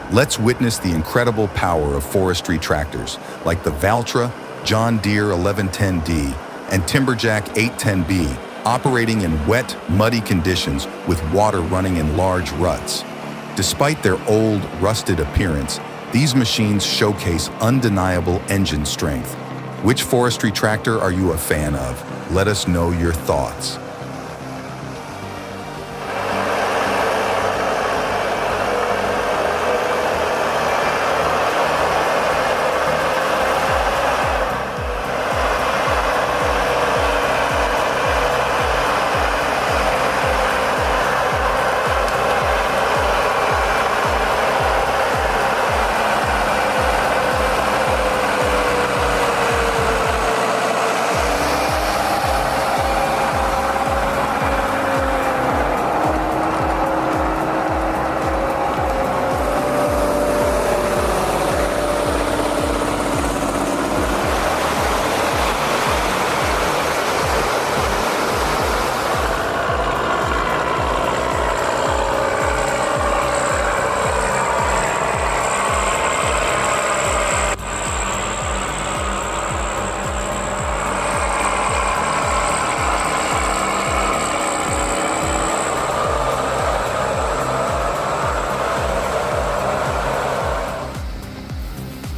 Let's witness the incredible power of forestry tractors like the Valtra, John Deere 1110D, and Timberjack 810B, operating in wet, muddy conditions with water running in large ruts. Despite their old, rusted appearance, these machines showcase undeniable engine strength. Which forestry tractor are you a fan of? Let us know your thoughts.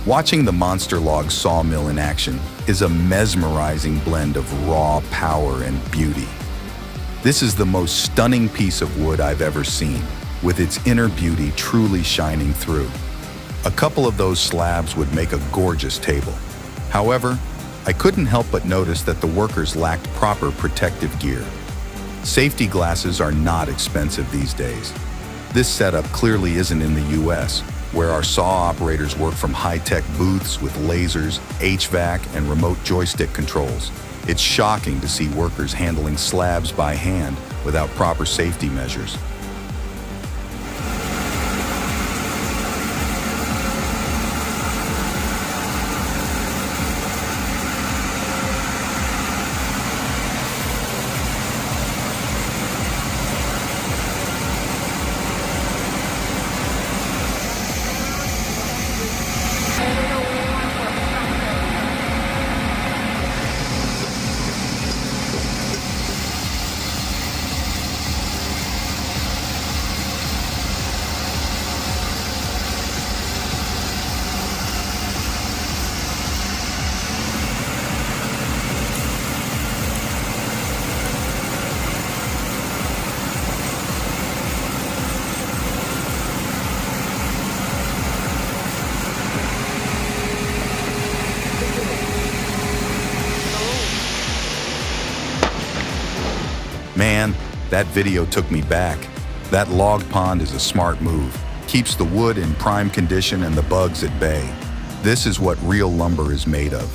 Watching the Monster Log sawmill in action is a mesmerizing blend of raw power and beauty. This is the most stunning piece of wood I've ever seen, with its inner beauty truly shining through. A couple of those slabs would make a gorgeous table. However, I couldn't help but notice that the workers lacked proper protective gear. Safety glasses are not expensive these days. This setup clearly isn't in the US, where our saw operators work from high-tech booths with lasers, HVAC, and remote joystick controls. It's shocking to see workers handling slabs by hand without proper safety measures. Man, that video took me back. That log pond is a smart move. Keeps the wood in prime condition and the bugs at bay. This is what real lumber is made of.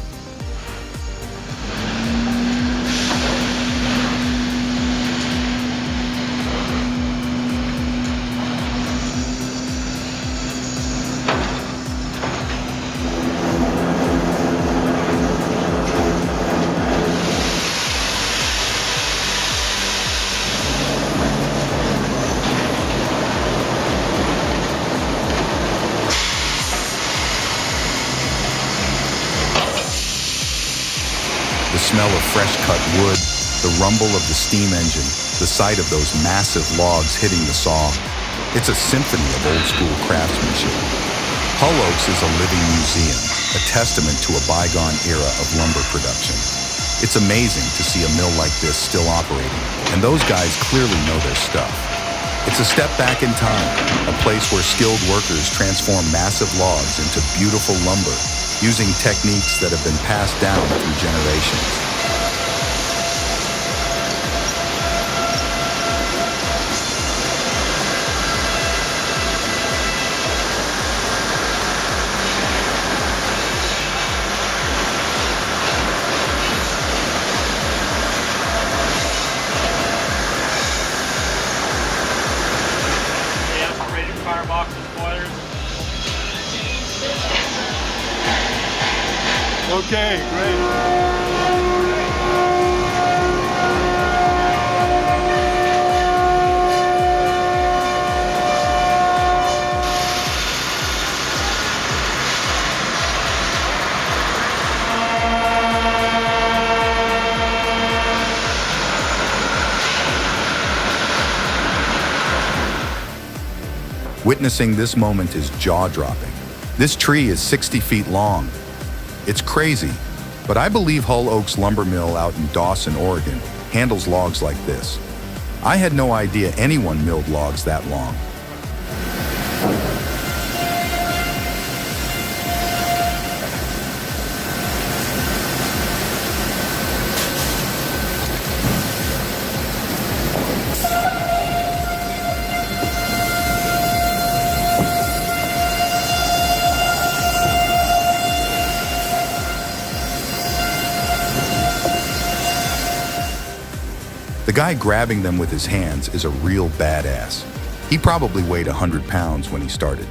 The smell of fresh-cut wood, the rumble of the steam engine, the sight of those massive logs hitting the saw. It's a symphony of old-school craftsmanship. Hull Oaks is a living museum, a testament to a bygone era of lumber production. It's amazing to see a mill like this still operating, and those guys clearly know their stuff. It's a step back in time, a place where skilled workers transform massive logs into beautiful lumber, using techniques that have been passed down through generations. Okay, great. Witnessing this moment is jaw-dropping. This tree is 60 feet long. It's crazy, but I believe Hull Oaks Lumber Mill out in Dawson, Oregon, handles logs like this. I had no idea anyone milled logs that long. The guy grabbing them with his hands is a real badass. He probably weighed 100 pounds when he started.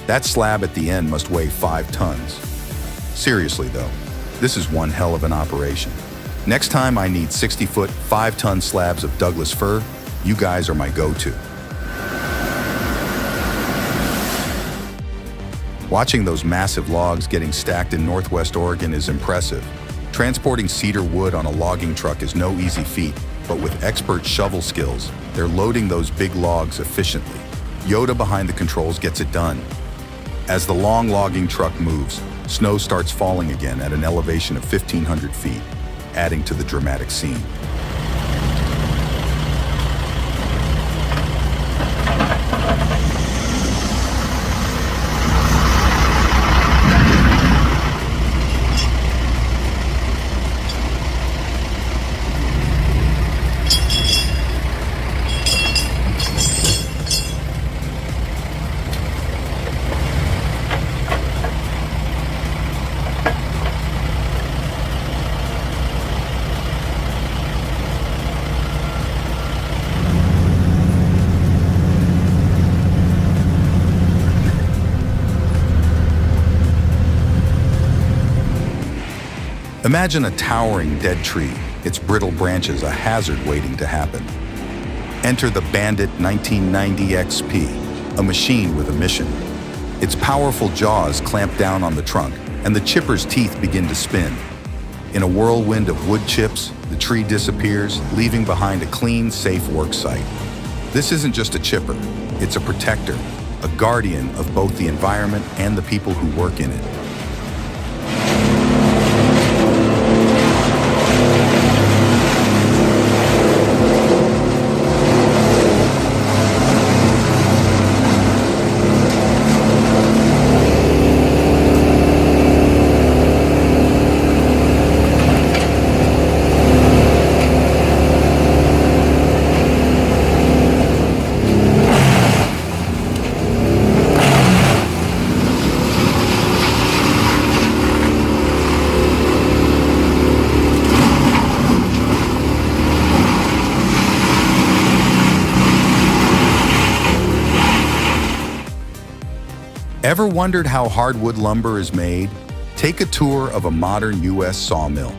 That slab at the end must weigh 5 tons. Seriously though, this is one hell of an operation. Next time I need 60-foot, 5-ton slabs of Douglas fir, you guys are my go-to. Watching those massive logs getting stacked in Northwest Oregon is impressive. Transporting cedar wood on a logging truck is no easy feat, but with expert shovel skills, they're loading those big logs efficiently. Yoda behind the controls gets it done. As the long logging truck moves, snow starts falling again at an elevation of 1,500 feet, adding to the dramatic scene. Imagine a towering dead tree, its brittle branches a hazard waiting to happen. Enter the Bandit 1990 XP, a machine with a mission. Its powerful jaws clamp down on the trunk, and the chipper's teeth begin to spin. In a whirlwind of wood chips, the tree disappears, leaving behind a clean, safe work site. This isn't just a chipper, it's a protector, a guardian of both the environment and the people who work in it. Ever wondered how hardwood lumber is made? Take a tour of a modern U.S. sawmill.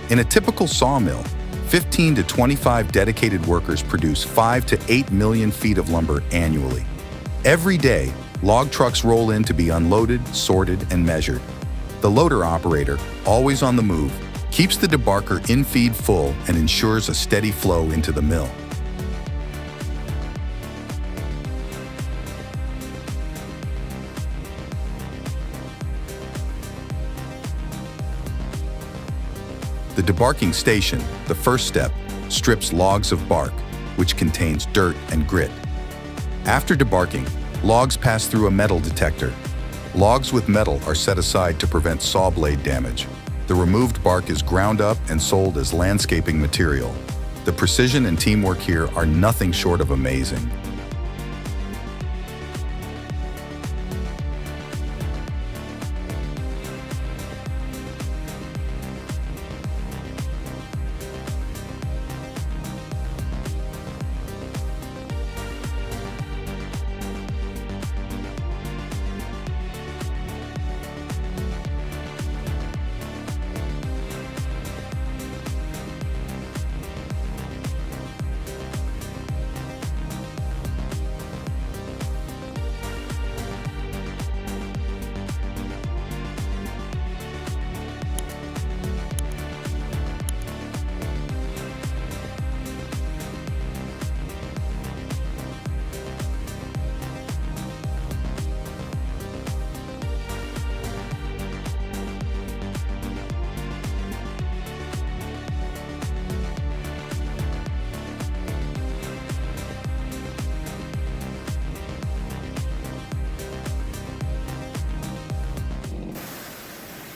In a typical sawmill, 15 to 25 dedicated workers produce 5 to 8 million feet of lumber annually. Every day, log trucks roll in to be unloaded, sorted, and measured. The loader operator, always on the move, keeps the debarker in-feed full and ensures a steady flow into the mill. The debarking station, the first step, strips logs of bark, which contains dirt and grit. After debarking, logs pass through a metal detector. Logs with metal are set aside to prevent saw blade damage. The removed bark is ground up and sold as landscaping material. The precision and teamwork here are nothing short of amazing.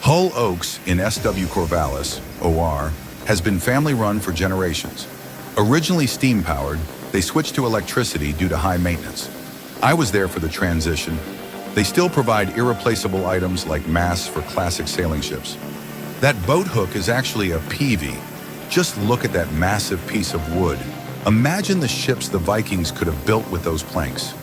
Hull Oaks in SW Corvallis, OR, has been family-run for generations. Originally steam-powered, they switched to electricity due to high maintenance. I was there for the transition. They still provide irreplaceable items like masts for classic sailing ships. That boat hook is actually a peavey. Just look at that massive piece of wood. Imagine the ships the Vikings could have built with those planks.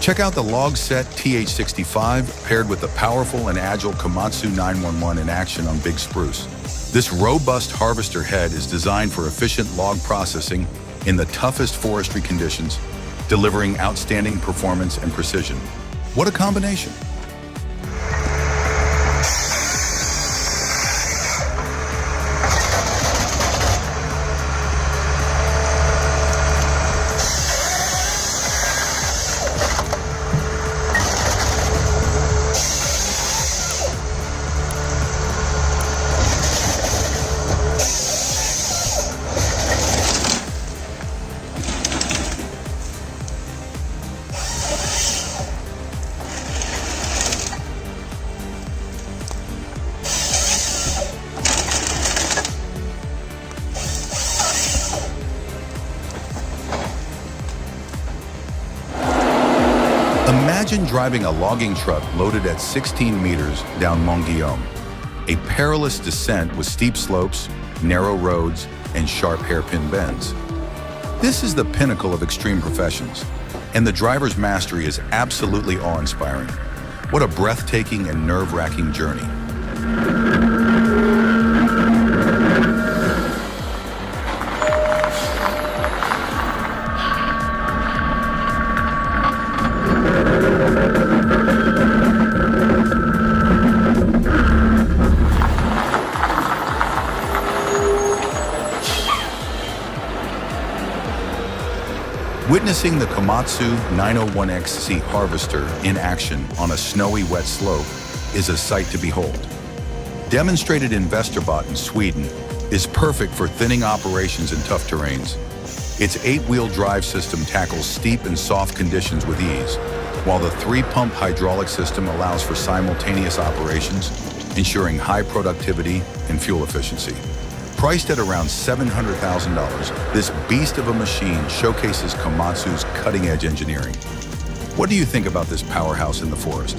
Check out the log set TH65 paired with the powerful and agile Komatsu 911 in action on Big Spruce. This robust harvester head is designed for efficient log processing in the toughest forestry conditions, delivering outstanding performance and precision. What a combination! Imagine driving a logging truck loaded at 16 meters down Mont Guillaume, a perilous descent with steep slopes, narrow roads, and sharp hairpin bends. This is the pinnacle of extreme professions, and the driver's mastery is absolutely awe-inspiring. What a breathtaking and nerve-wracking journey. Witnessing the Komatsu 901XC harvester in action on a snowy, wet slope is a sight to behold. Demonstrated in Västerbotten in Sweden is perfect for thinning operations in tough terrains. Its 8-wheel drive system tackles steep and soft conditions with ease, while the 3-pump hydraulic system allows for simultaneous operations, ensuring high productivity and fuel efficiency. Priced at around $700,000, this beast of a machine showcases Komatsu's cutting-edge engineering. What do you think about this powerhouse in the forest?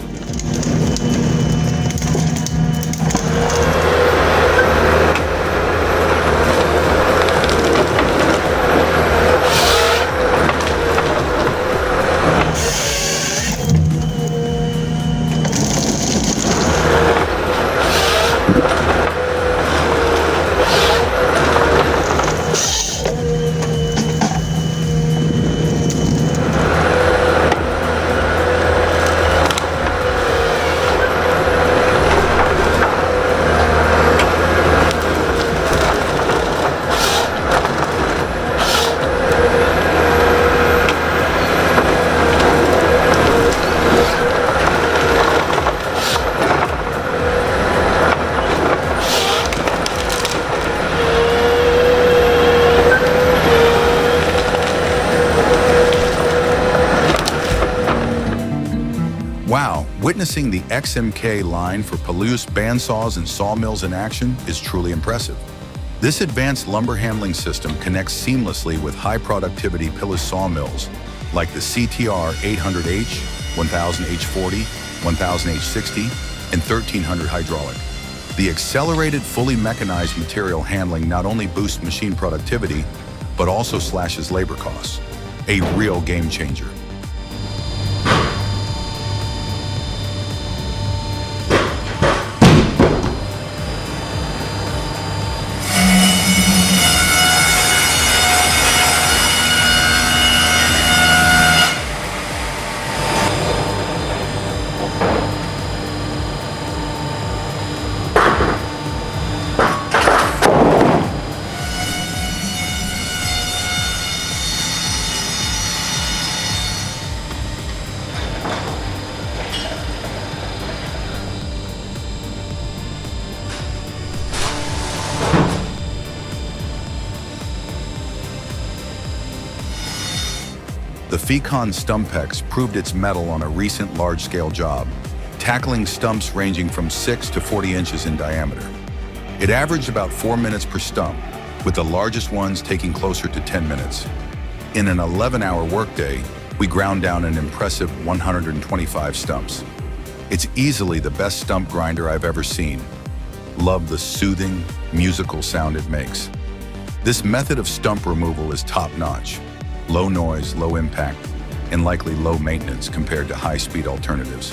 Wow, witnessing the XMK line for Palouse bandsaws and sawmills in action is truly impressive. This advanced lumber handling system connects seamlessly with high-productivity Palouse sawmills like the CTR 800H, 1000H40, 1000H60, and 1300 hydraulic. The accelerated, fully mechanized material handling not only boosts machine productivity, but also slashes labor costs. A real game changer. The Fecon Stumpex proved its mettle on a recent large-scale job, tackling stumps ranging from 6 to 40 inches in diameter. It averaged about 4 minutes per stump, with the largest ones taking closer to 10 minutes. In an 11-hour workday, we ground down an impressive 125 stumps. It's easily the best stump grinder I've ever seen. Love the soothing, musical sound it makes. This method of stump removal is top-notch. Low noise, low impact, and likely low maintenance compared to high-speed alternatives.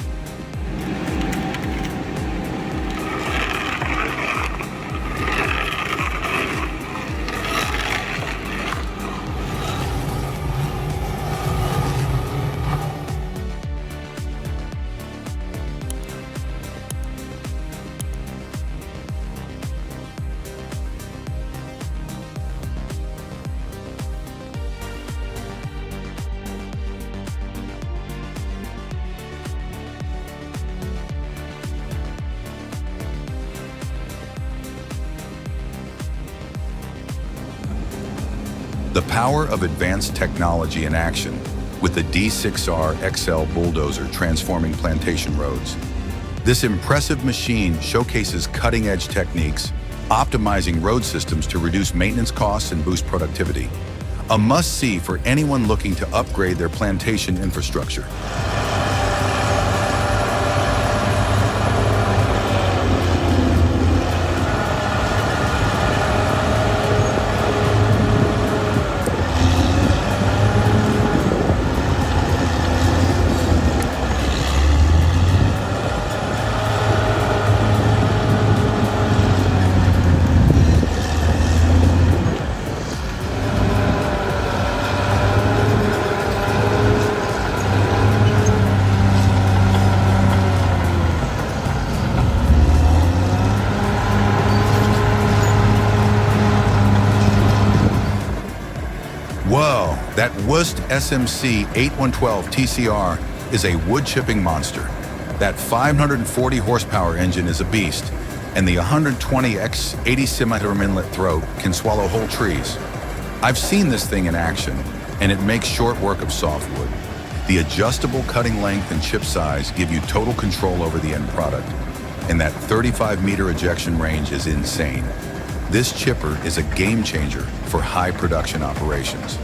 The power of advanced technology in action with the D6R XL bulldozer transforming plantation roads. This impressive machine showcases cutting-edge techniques, optimizing road systems to reduce maintenance costs and boost productivity. A must-see for anyone looking to upgrade their plantation infrastructure. Whoa, that Wust SMC 8112 TCR is a wood chipping monster. That 540 horsepower engine is a beast, and the 120x 80 cm inlet throat can swallow whole trees. I've seen this thing in action, and it makes short work of softwood. The adjustable cutting length and chip size give you total control over the end product, and that 35-meter ejection range is insane. This chipper is a game changer for high production operations.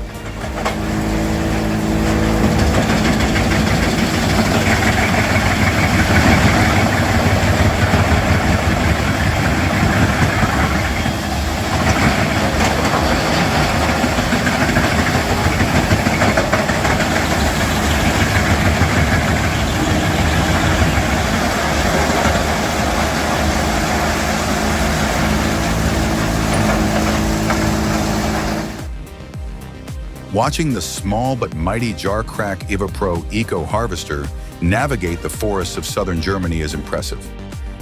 Watching the small but mighty Jarkrack EvaPro Eco Harvester navigate the forests of southern Germany is impressive.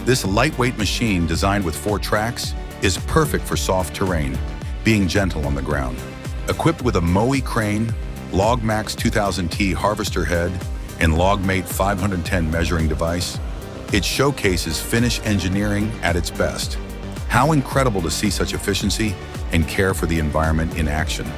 This lightweight machine, designed with 4 tracks, is perfect for soft terrain, being gentle on the ground. Equipped with a Moe crane, LogMax 2000T harvester head, and LogMate 510 measuring device, it showcases Finnish engineering at its best. How incredible to see such efficiency and care for the environment in action.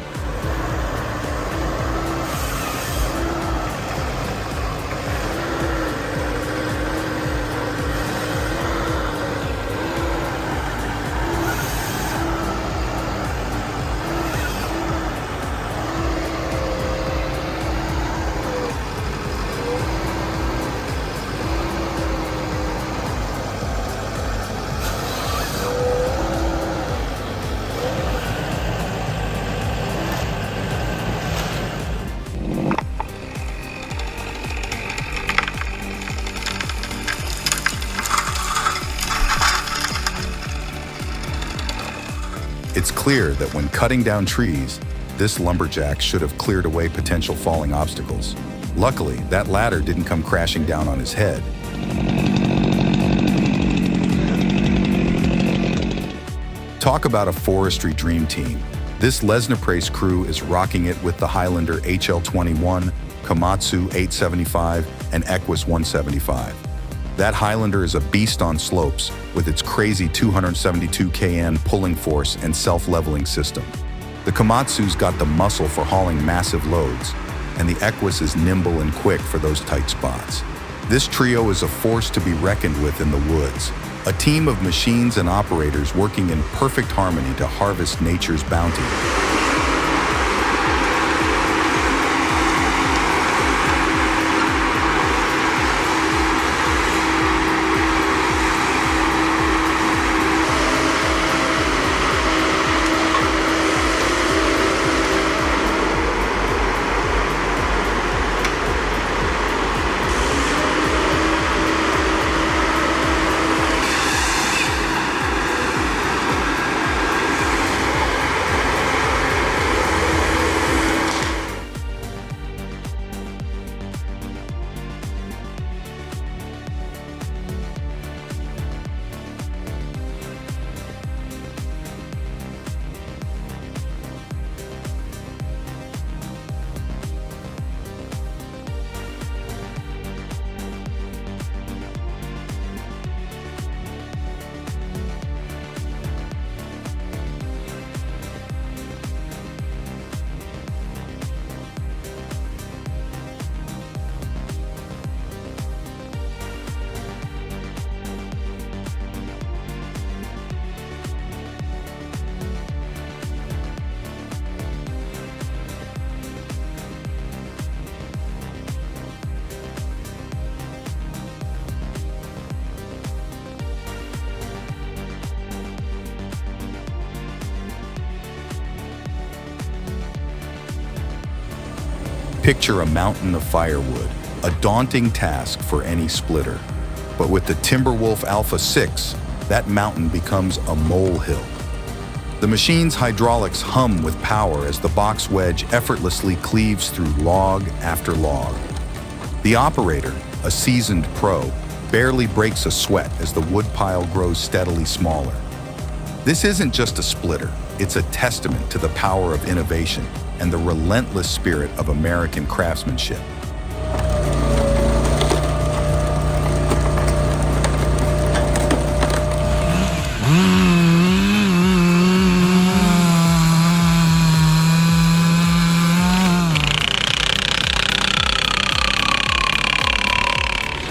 It's clear that when cutting down trees, this lumberjack should have cleared away potential falling obstacles. Luckily, that ladder didn't come crashing down on his head. Talk about a forestry dream team. This Lesnaprace crew is rocking it with the Highlander HL21, Komatsu 875, and Equus 175. That Highlander is a beast on slopes with its crazy 272 kN pulling force and self-leveling system. The Komatsu's got the muscle for hauling massive loads, and the Equus is nimble and quick for those tight spots. This trio is a force to be reckoned with in the woods, a team of machines and operators working in perfect harmony to harvest nature's bounty. Picture a mountain of firewood, a daunting task for any splitter. But with the Timberwolf Alpha 6, that mountain becomes a molehill. The machine's hydraulics hum with power as the box wedge effortlessly cleaves through log after log. The operator, a seasoned pro, barely breaks a sweat as the wood pile grows steadily smaller. This isn't just a splitter, it's a testament to the power of innovation and the relentless spirit of American craftsmanship.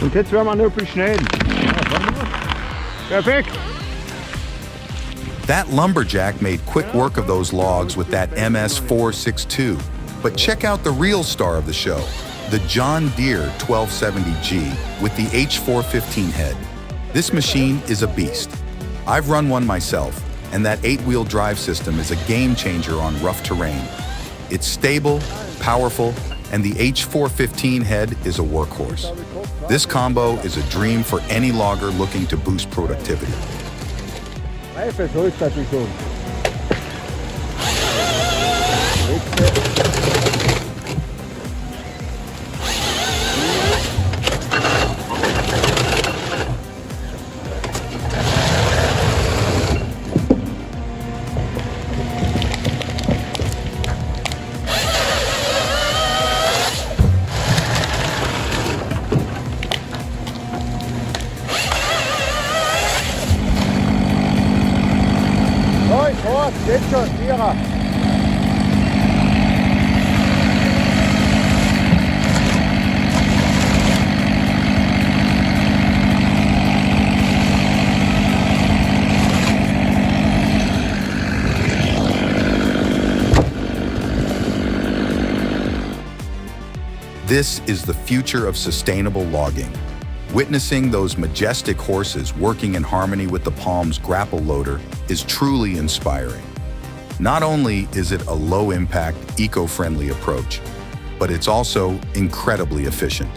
Und jetzt werden wir nur beschneiden. Perfekt. That lumberjack made quick work of those logs with that MS-462. But check out the real star of the show, the John Deere 1270G with the H415 head. This machine is a beast. I've run one myself, and that 8-wheel drive system is a game changer on rough terrain. It's stable, powerful, and the H415 head is a workhorse. This combo is a dream for any logger looking to boost productivity. So ist das nicht so. Gas, jetzt schon, Vierer. This is the future of sustainable logging. Witnessing those majestic horses working in harmony with the Palm's grapple loader is truly inspiring. Not only is it a low-impact, eco-friendly approach, but it's also incredibly efficient.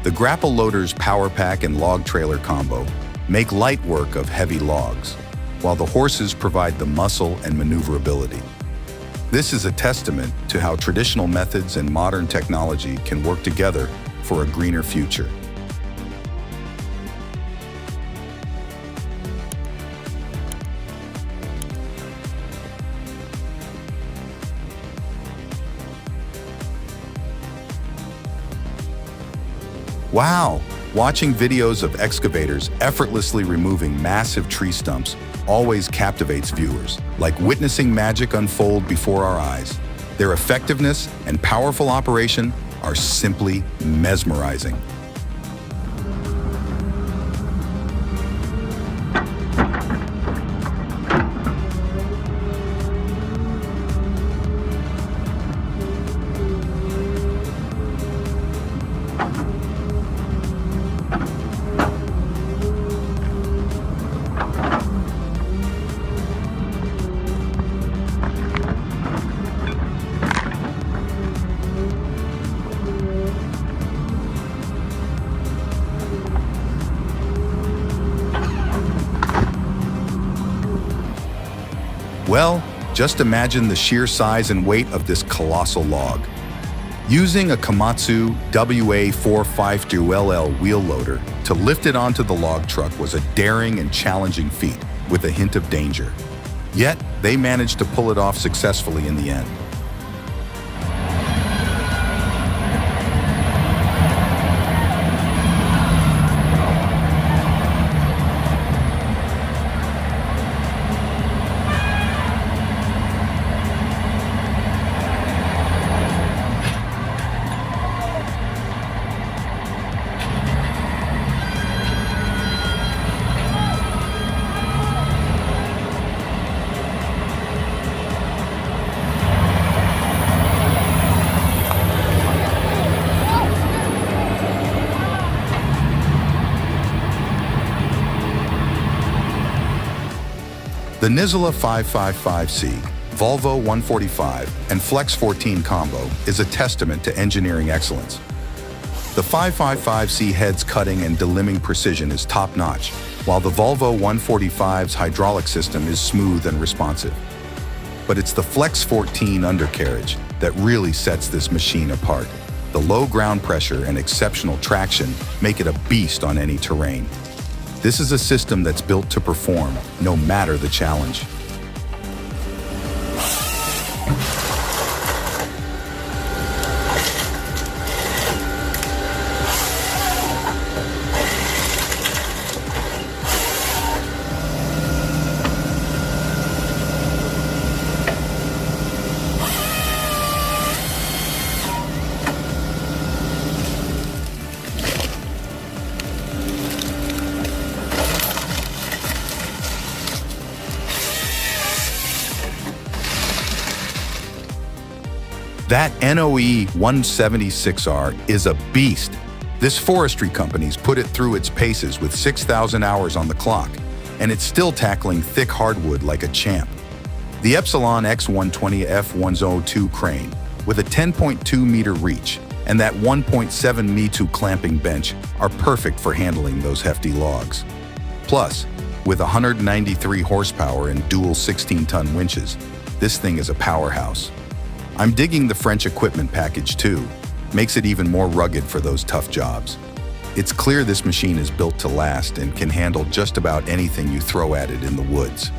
The grapple loader's power pack and log trailer combo make light work of heavy logs, while the horses provide the muscle and maneuverability. This is a testament to how traditional methods and modern technology can work together for a greener future. Wow! Watching videos of excavators effortlessly removing massive tree stumps always captivates viewers, like witnessing magic unfold before our eyes. Their effectiveness and powerful operation are simply mesmerizing. Well, just imagine the sheer size and weight of this colossal log. Using a Komatsu WA452LL wheel loader to lift it onto the log truck was a daring and challenging feat with a hint of danger. Yet, they managed to pull it off successfully in the end. The Nizla 555C, Volvo 145, and Flex 14 combo is a testament to engineering excellence. The 555C head's cutting and delimbing precision is top-notch, while the Volvo 145's hydraulic system is smooth and responsive. But it's the Flex 14 undercarriage that really sets this machine apart. The low ground pressure and exceptional traction make it a beast on any terrain. This is a system that's built to perform, no matter the challenge. That NOE 176R is a beast. This forestry company's put it through its paces with 6,000 hours on the clock, and it's still tackling thick hardwood like a champ. The Epsilon X120 F102 crane, with a 10.2 meter reach and that 1.7 meter clamping bench, are perfect for handling those hefty logs. Plus, with 193 horsepower and dual 16-ton winches, this thing is a powerhouse. I'm digging the French equipment package too. Makes it even more rugged for those tough jobs. It's clear this machine is built to last and can handle just about anything you throw at it in the woods.